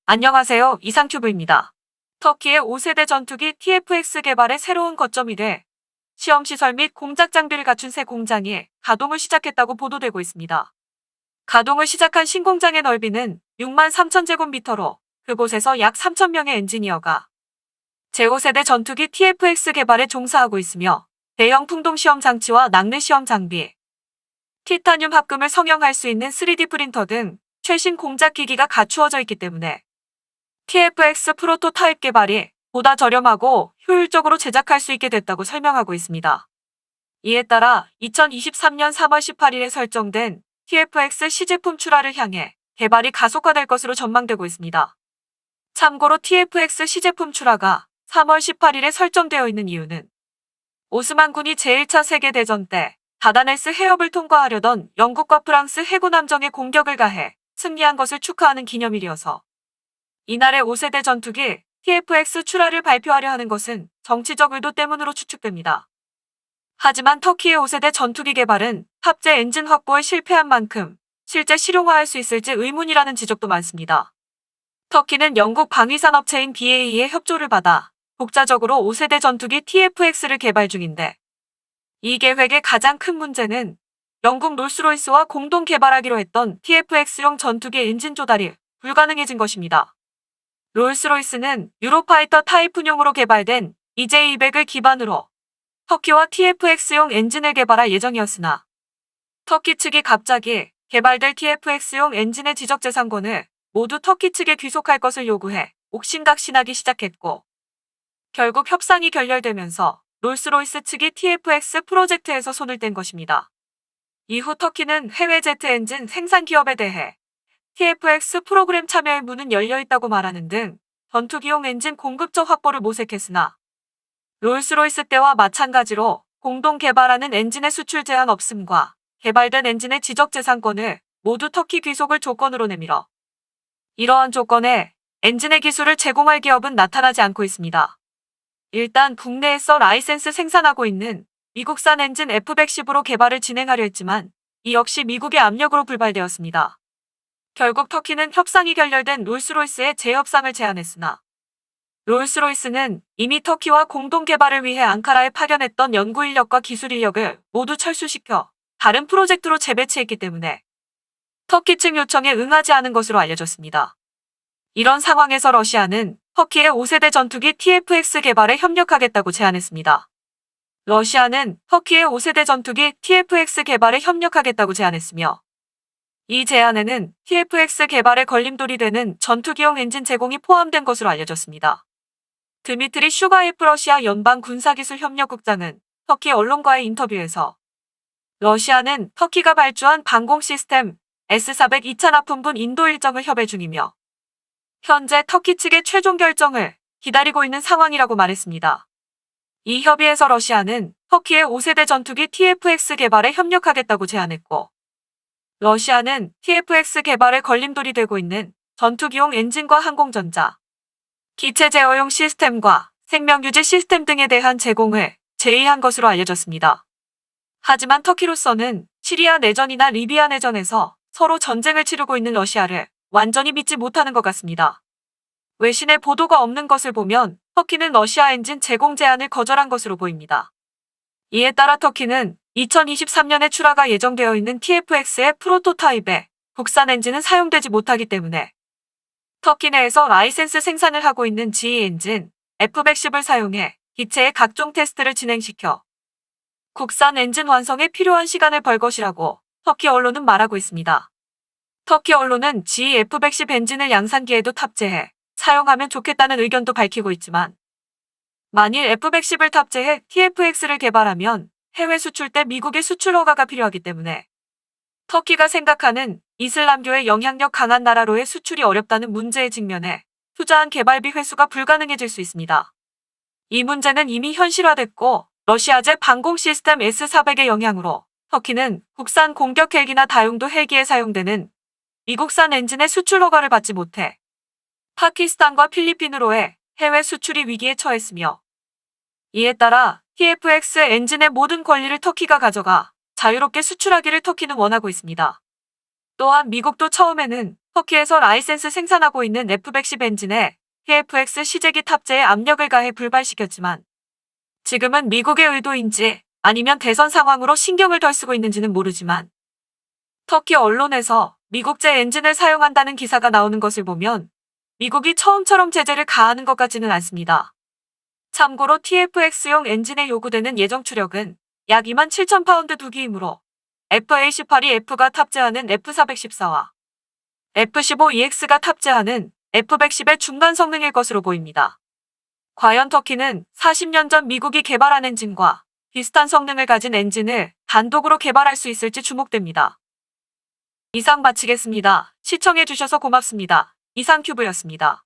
안녕하세요. 이상큐브입니다. 터키의 5세대 전투기 TFX 개발의 새로운 거점이 돼 시험시설 및 공작 장비를 갖춘 새 공장이 가동을 시작했다고 보도되고 있습니다. 가동을 시작한 신공장의 넓이는 6만 3천 제곱미터로 그곳에서 약 3천 명의 엔지니어가 제5세대 전투기 TFX 개발에 종사하고 있으며 대형 풍동 시험 장치와 낙뢰 시험 장비, 티타늄 합금을 성형할 수 있는 3D 프린터 등 최신 공작 기기가 갖추어져 있기 때문에 TFX 프로토타입 개발이 보다 저렴하고 효율적으로 제작할 수 있게 됐다고 설명하고 있습니다. 이에 따라 2023년 3월 18일에 설정된 TFX 시제품 출하를 향해 개발이 가속화될 것으로 전망되고 있습니다. 참고로 TFX 시제품 출하가 3월 18일에 설정되어 있는 이유는 오스만 군이 제1차 세계대전 때 다다네스 해협을 통과하려던 영국과 프랑스 해군 함정에 공격을 가해 승리한 것을 축하하는 기념일이어서 이날의 5세대 전투기 TFX 출하를 발표하려 하는 것은 정치적 의도 때문으로 추측됩니다. 하지만 터키의 5세대 전투기 개발은 탑재 엔진 확보에 실패한 만큼 실제 실용화할 수 있을지 의문이라는 지적도 많습니다. 터키는 영국 방위산업체인 BAE의 협조를 받아 독자적으로 5세대 전투기 TFX를 개발 중인데 이 계획의 가장 큰 문제는 영국 롤스로이스와 공동 개발하기로 했던 TFX용 전투기 엔진 조달이 불가능해진 것입니다. 롤스로이스는 유로파이터 타이푼용으로 개발된 EJ200을 기반으로 터키와 TFX용 엔진을 개발할 예정이었으나 터키 측이 갑자기 개발될 TFX용 엔진의 지적재산권을 모두 터키 측에 귀속할 것을 요구해 옥신각신하기 시작했고 결국 협상이 결렬되면서 롤스로이스 측이 TFX 프로젝트에서 손을 뗀 것입니다. 이후 터키는 해외 제트 엔진 생산 기업에 대해 TFX 프로그램 참여의 문은 열려있다고 말하는 등 전투기용 엔진 공급처 확보를 모색했으나 롤스로이스 때와 마찬가지로 공동 개발하는 엔진의 수출 제한 없음과 개발된 엔진의 지적재산권을 모두 터키 귀속을 조건으로 내밀어 이러한 조건에 엔진의 기술을 제공할 기업은 나타나지 않고 있습니다. 일단 국내에서 라이센스 생산하고 있는 미국산 엔진 F110으로 개발을 진행하려 했지만 이 역시 미국의 압력으로 불발되었습니다. 결국 터키는 협상이 결렬된 롤스로이스의 재협상을 제안했으나 롤스로이스는 이미 터키와 공동 개발을 위해 앙카라에 파견했던 연구 인력과 기술 인력을 모두 철수시켜 다른 프로젝트로 재배치했기 때문에 터키 측 요청에 응하지 않은 것으로 알려졌습니다. 이런 상황에서 러시아는 터키의 5세대 전투기 TFX 개발에 협력하겠다고 제안했습니다. 러시아는 터키의 5세대 전투기 TFX 개발에 협력하겠다고 제안했으며 이 제안에는 TFX 개발에 걸림돌이 되는 전투기용 엔진 제공이 포함된 것으로 알려졌습니다. 드미트리 슈가예프 러시아 연방군사기술협력국장은 터키 언론과의 인터뷰에서 러시아는 터키가 발주한 방공 시스템 S-400 2차 납품분 인도 일정을 협의 중이며 현재 터키 측의 최종 결정을 기다리고 있는 상황이라고 말했습니다. 이 협의에서 러시아는 터키의 5세대 전투기 TFX 개발에 협력하겠다고 제안했고 러시아는 TFX 개발에 걸림돌이 되고 있는 전투기용 엔진과 항공전자, 기체 제어용 시스템과 생명유지 시스템 등에 대한 제공을 제의한 것으로 알려졌습니다. 하지만 터키로서는 시리아 내전이나 리비아 내전에서 서로 전쟁을 치르고 있는 러시아를 완전히 믿지 못하는 것 같습니다. 외신의 보도가 없는 것을 보면 터키는 러시아 엔진 제공 제안을 거절한 것으로 보입니다. 이에 따라 터키는 2023년에 출하가 예정되어 있는 TFX의 프로토타입에 국산 엔진은 사용되지 못하기 때문에 터키 내에서 라이센스 생산을 하고 있는 GE 엔진 F110을 사용해 기체의 각종 테스트를 진행시켜 국산 엔진 완성에 필요한 시간을 벌 것이라고 터키 언론은 말하고 있습니다. 터키 언론은 GE F110 엔진을 양산기에도 탑재해 사용하면 좋겠다는 의견도 밝히고 있지만 만일 F110을 탑재해 TFX를 개발하면 해외 수출 때 미국의 수출 허가가 필요하기 때문에 터키가 생각하는 이슬람교의 영향력 강한 나라로의 수출이 어렵다는 문제에 직면해 투자한 개발비 회수가 불가능해질 수 있습니다. 이 문제는 이미 현실화됐고 러시아제 방공 시스템 S-400의 영향으로 터키는 국산 공격 헬기나 다용도 헬기에 사용되는 미국산 엔진의 수출 허가를 받지 못해 파키스탄과 필리핀으로의 해외 수출이 위기에 처했으며 이에 따라 TFX 엔진의 모든 권리를 터키가 가져가 자유롭게 수출하기를 터키는 원하고 있습니다. 또한 미국도 처음에는 터키에서 라이센스 생산하고 있는 F-110 엔진에 TFX 시제기 탑재에 압력을 가해 불발시켰지만 지금은 미국의 의도인지 아니면 대선 상황으로 신경을 덜 쓰고 있는지는 모르지만 터키 언론에서 미국제 엔진을 사용한다는 기사가 나오는 것을 보면 미국이 처음처럼 제재를 가하는 것 같지는 않습니다. 참고로 TFX용 엔진에 요구되는 예정 추력은 약 27,000파운드 두기이므로 F-A18이 F가 탑재하는 F-414와 F-15EX가 탑재하는 F-110의 중간 성능일 것으로 보입니다. 과연 터키는 40년 전 미국이 개발한 엔진과 비슷한 성능을 가진 엔진을 단독으로 개발할 수 있을지 주목됩니다. 이상 마치겠습니다. 시청해주셔서 고맙습니다. 이상큐브였습니다.